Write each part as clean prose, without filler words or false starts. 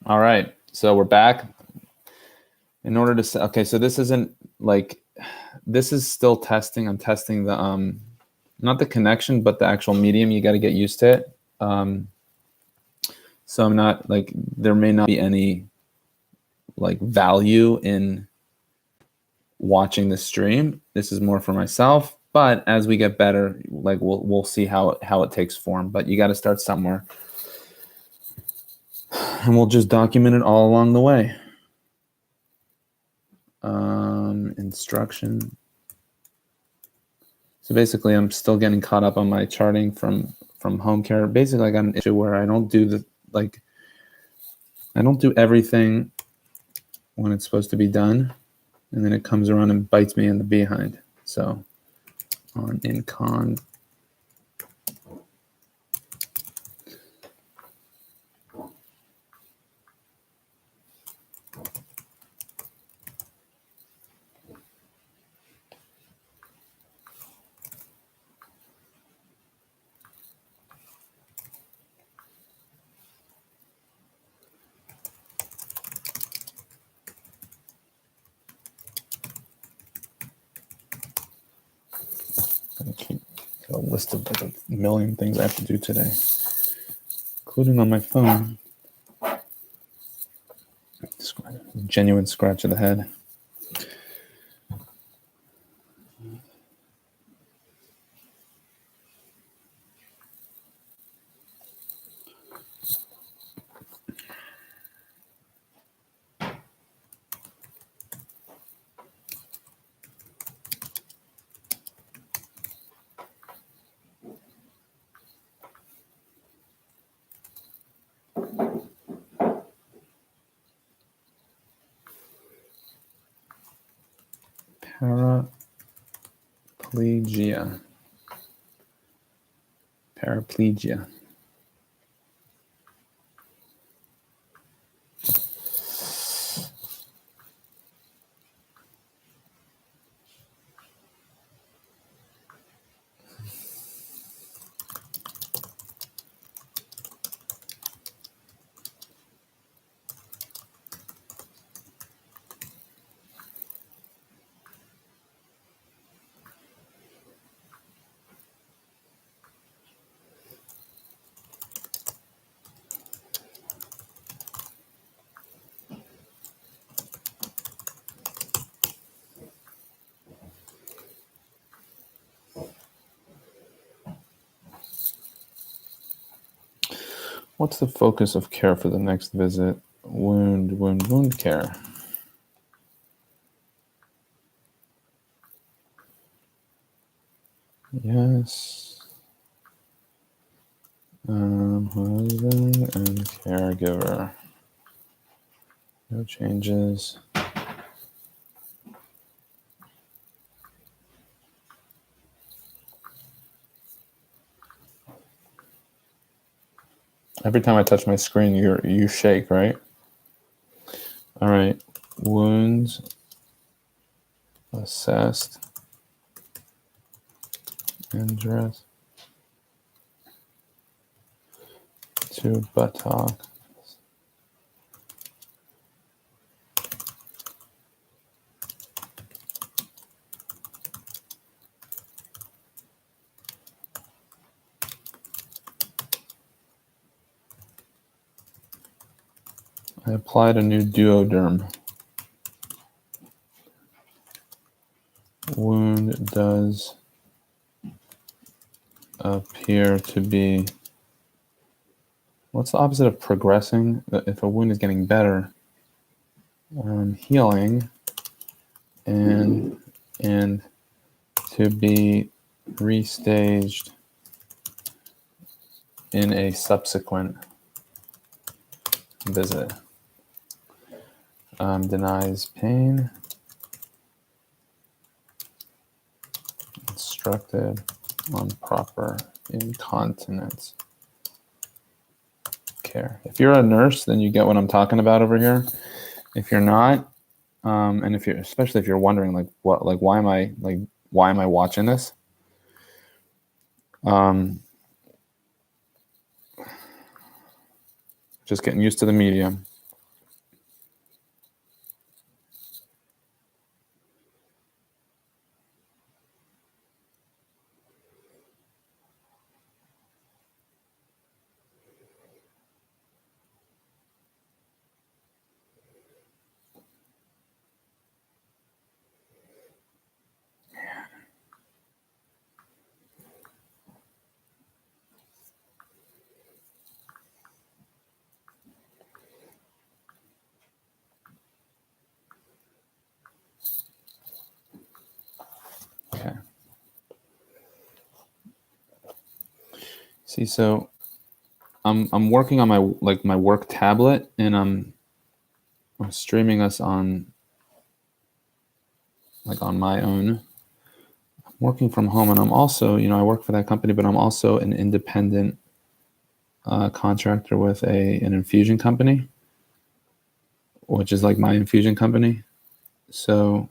All right, so we're back. In order to okay, so this isn't like this is still testing. I'm testing the not the connection, but the actual medium. You got to get used to it. So I'm not like there may not be any like value in watching the stream. This is more for myself. But as we get better, like we'll see how it takes form. But you got to start somewhere, and we'll just document it all along the way. Instruction. So basically, I'm still getting caught up on my charting from home care. Basically, I got an issue where I don't do everything when it's supposed to be done, and then it comes around and bites me in the behind. So on incon. Got a list of like a million things I have to do today, including on my phone. Genuine scratch of the head. Paraplegia. What's the focus of care for the next visit? Wound care. Yes. Husband and caregiver. No changes. Every time I touch my screen, you shake, right? All right. Wounds assessed. Injuries to buttock. I applied a new Duoderm. Wound does appear to be. What's the opposite of progressing? If a wound is getting better, healing, and to be restaged in a subsequent visit. Denies pain. Instructed on proper incontinence care. If you're a nurse, then you get what I'm talking about over here. If you're not, and if you're, especially if you're wondering why am I watching this? Just getting used to the medium. See, so I'm working on my work tablet, and I'm streaming us on on my own. I'm working from home, and I'm also, I work for that company, but I'm also an independent contractor with an infusion company, which is like my infusion company. So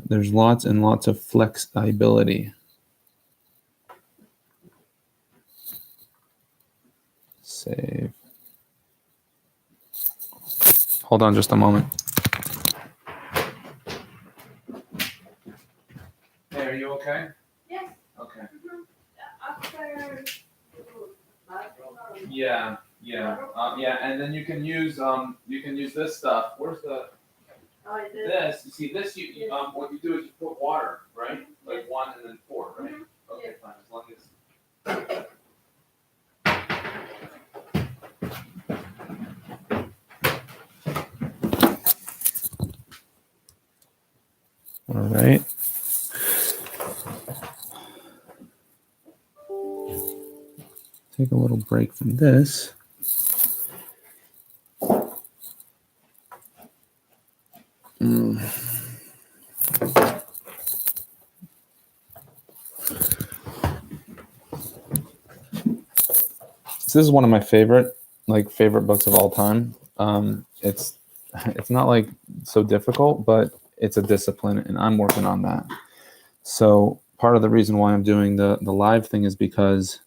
there's lots and lots of flexibility. Save. Hold on just a moment. Hey, are you okay? Yes. Okay. Mm-hmm. After Yeah, and then you can use this stuff. Where's the this? You see this? You what you do is you put water, right? Like 1 and then 4, right? Mm-hmm. Okay, fine. As long as. All right. Take a little break from this. So this is one of my favorite books of all time. It's not like so difficult, but it's a discipline, and I'm working on that. So part of the reason why I'm doing the live thing is because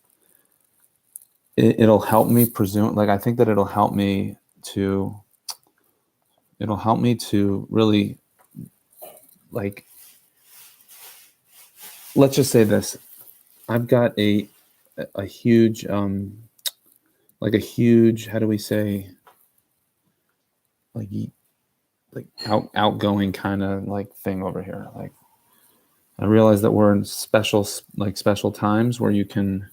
it'll help me presume. Like, I think that it'll help me to really, like, let's just say this. I've got a huge like a huge, how do we say, like outgoing kind of like thing over here. Like, I realize that we're in special times where you can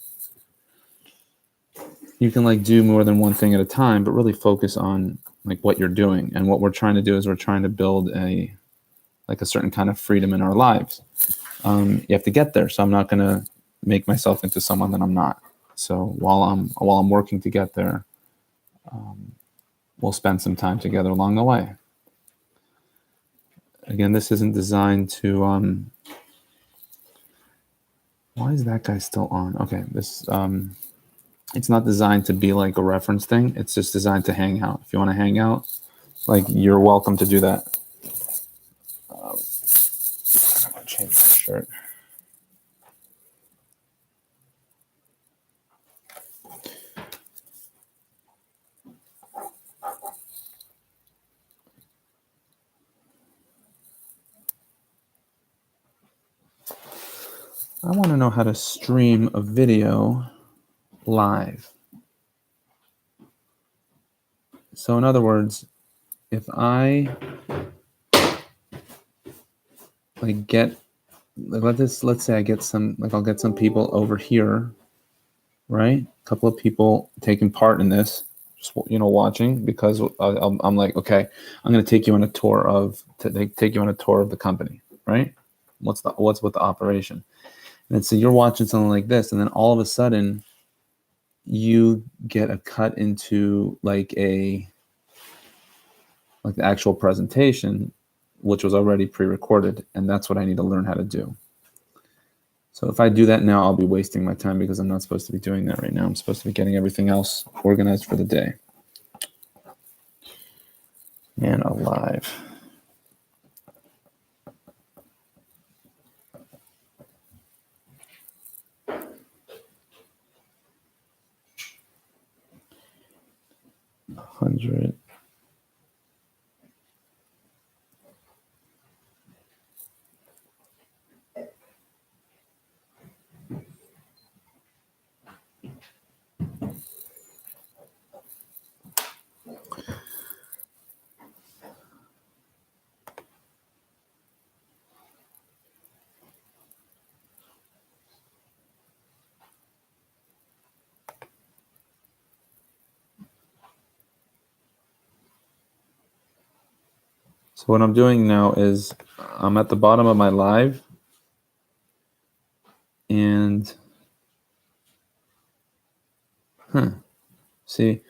like do more than one thing at a time, but really focus on like what you're doing. And what we're trying to do is we're trying to build a certain kind of freedom in our lives. You have to get there. So I'm not going to make myself into someone that I'm not. So while I'm working to get there, we'll spend some time together along the way. Again, this isn't designed to. Why is that guy still on? Okay, this. It's not designed to be like a reference thing. It's just designed to hang out. If you want to hang out, like, you're welcome to do that. I'm gonna change my shirt. I want to know how to stream a video live. So in other words, if I let's say I get I'll get some people over here, right? A couple of people taking part in this, just watching, because I'm like, okay, I'm going to take you on a tour of the company, right? What's with the operation? And so you're watching something like this, and then all of a sudden you get a cut into the actual presentation, which was already pre-recorded, and that's what I need to learn how to do. So if I do that now, I'll be wasting my time, because I'm not supposed to be doing that right now. I'm supposed to be getting everything else organized for the day. Man alive. $100. So what I'm doing now is I'm at the bottom of my live, And see,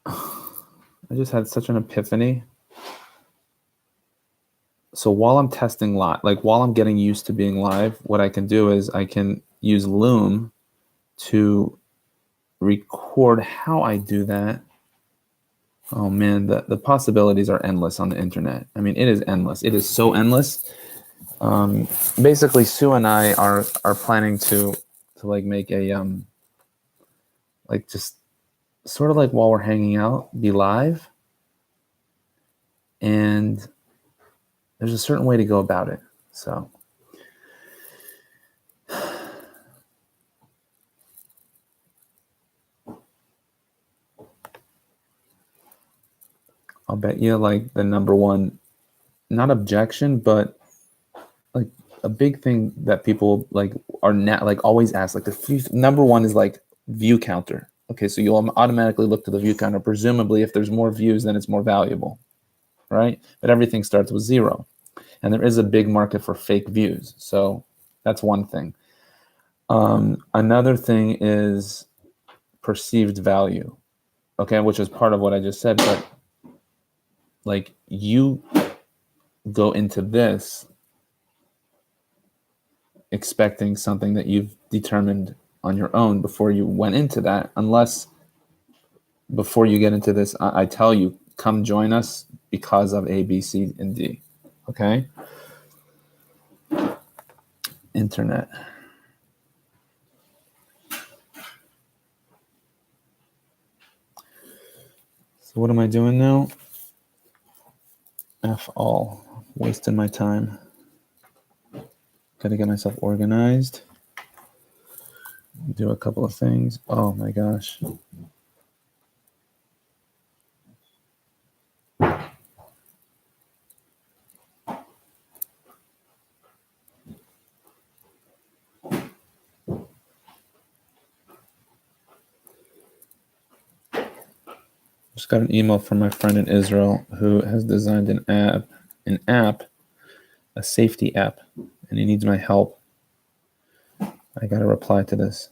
I just had such an epiphany. So while I'm testing live, like while I'm getting used to being live, what I can do is I can use Loom to record how I do that. Oh man, the possibilities are endless on the internet. I mean, it is endless. It is so endless. Basically, Sue and I are planning to like make a like just sort of like while we're hanging out, be live, and there's a certain way to go about it. So I'll bet you like the number one, not objection, but like a big thing that people like are not like always ask, like number one is like view counter. Okay, so you'll automatically look to the view counter. Presumably, if there's more views, then it's more valuable, right? But everything starts with 0. And there is a big market for fake views. So that's one thing. Another thing is perceived value, okay, which is part of what I just said. But like you go into this expecting something that you've determined on your own before you went into that, unless before you get into this, I tell you, come join us because of A, B, C, and D. Okay? Internet. So what am I doing now? F all. Wasting my time. Gotta get myself organized. Do a couple of things. Oh my gosh. Just got an email from my friend in Israel who has designed an app, a safety app, and he needs my help. I got to reply to this.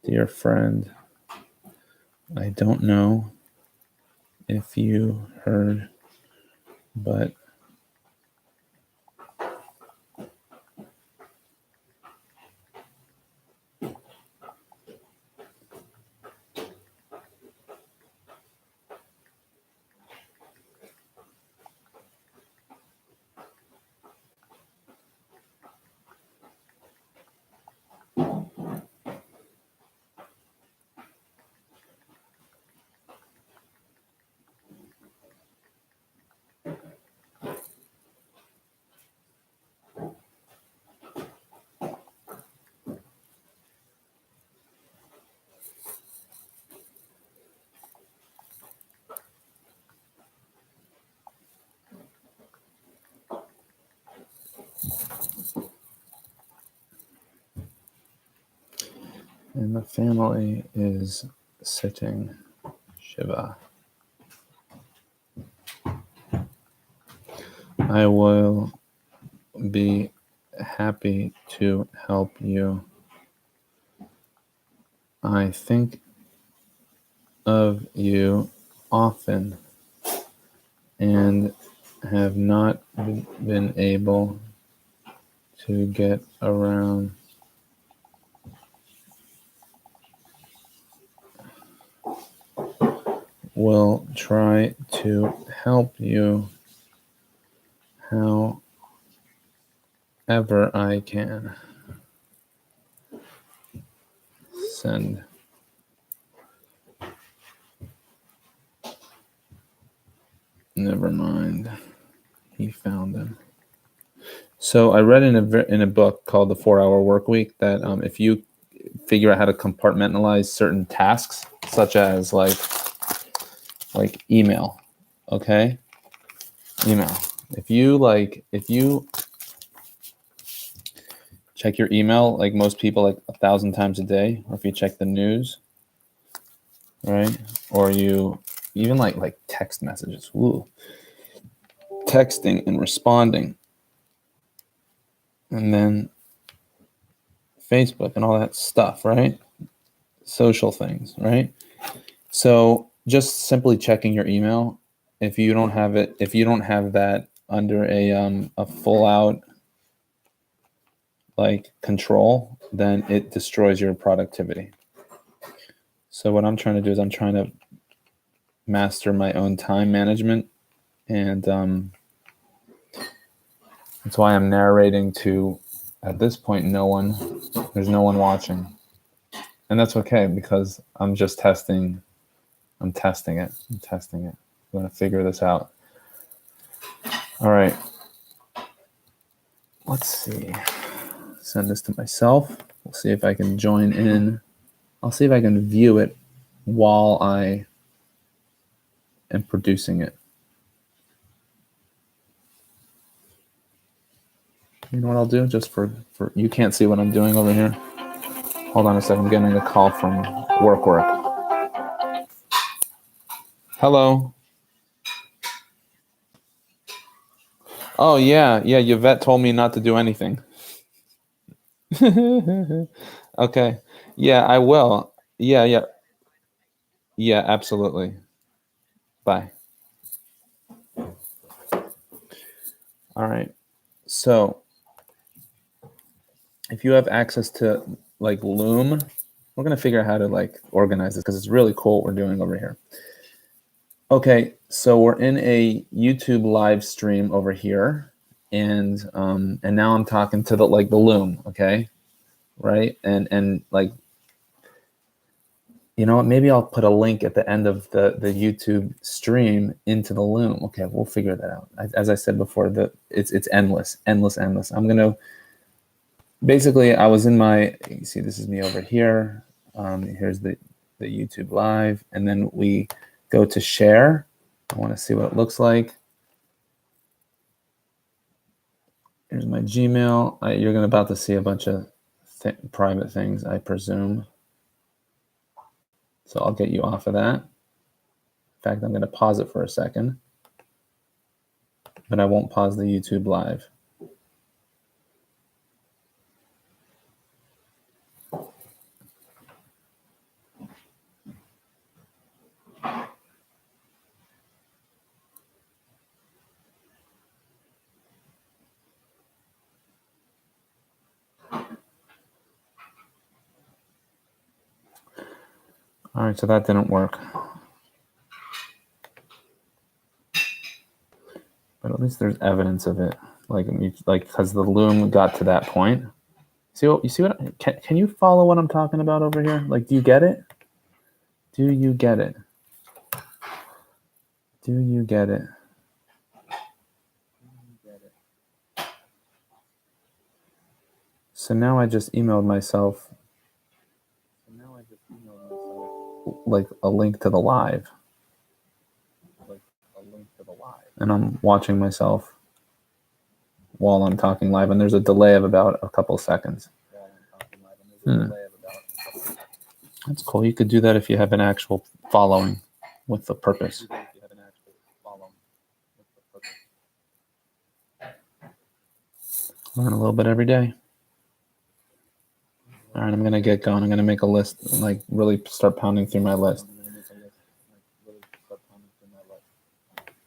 Dear friend, I don't know if you heard, but and the family is sitting Shiva. I will be happy to help you. I think of you often and have not been able to get around. Will try to help you however I can. Send. Never mind. He found them. So I read in a book called The 4-Hour Workweek that if you figure out how to compartmentalize certain tasks, such as like email, okay, email. If you check your email like most people like 1,000 times a day, or if you check the news, right, or you even like text messages. Ooh. texting and responding. And then Facebook and all that stuff, right? Social things, right? So just simply checking your email. If you don't have it, if you don't have that under a full out like control, then it destroys your productivity. So what I'm trying to do is I'm trying to master my own time management, and that's why I'm narrating to, at this point, no one. There's no one watching, and that's okay because I'm just testing. I'm testing it. I'm going to figure this out. All right. Let's see. Send this to myself. We'll see if I can join in. I'll see if I can view it while I am producing it. You know what I'll do? Just for you can't see what I'm doing over here. Hold on a second. I'm getting a call from work. Hello. Oh, yeah. Yvette told me not to do anything. Okay. Yeah, I will. Yeah, absolutely. Bye. All right. So if you have access to like Loom, we're going to figure out how to like organize this because it's really cool what we're doing over here. Okay, so we're in a YouTube live stream over here, and now I'm talking to the Loom, okay, right? And like, you know what? Maybe I'll put a link at the end of the YouTube stream into the Loom. Okay, we'll figure that out. As I said before, it's endless. I'm gonna basically. I was in my. You see, this is me over here. Here's the YouTube live, and then we go to share. I want to see what it looks like. Here's my Gmail. You're about to see a bunch of private things, I presume. So I'll get you off of that. In fact, I'm going to pause it for a second, but I won't pause the YouTube live. All right, so that didn't work. But at least there's evidence of it. Like because the Loom got to that point. You see what? Can you follow what I'm talking about over here? Like, do you get it? Do you get it? Do you get it? So now I just emailed myself like a link to the live. And I'm watching myself while I'm talking live, and there's a delay of about a couple seconds. That's cool. You could do that if you have an actual following with the purpose. Learn a little bit every day. All right, I'm going to get going. I'm going to make a list and like really start pounding through my list.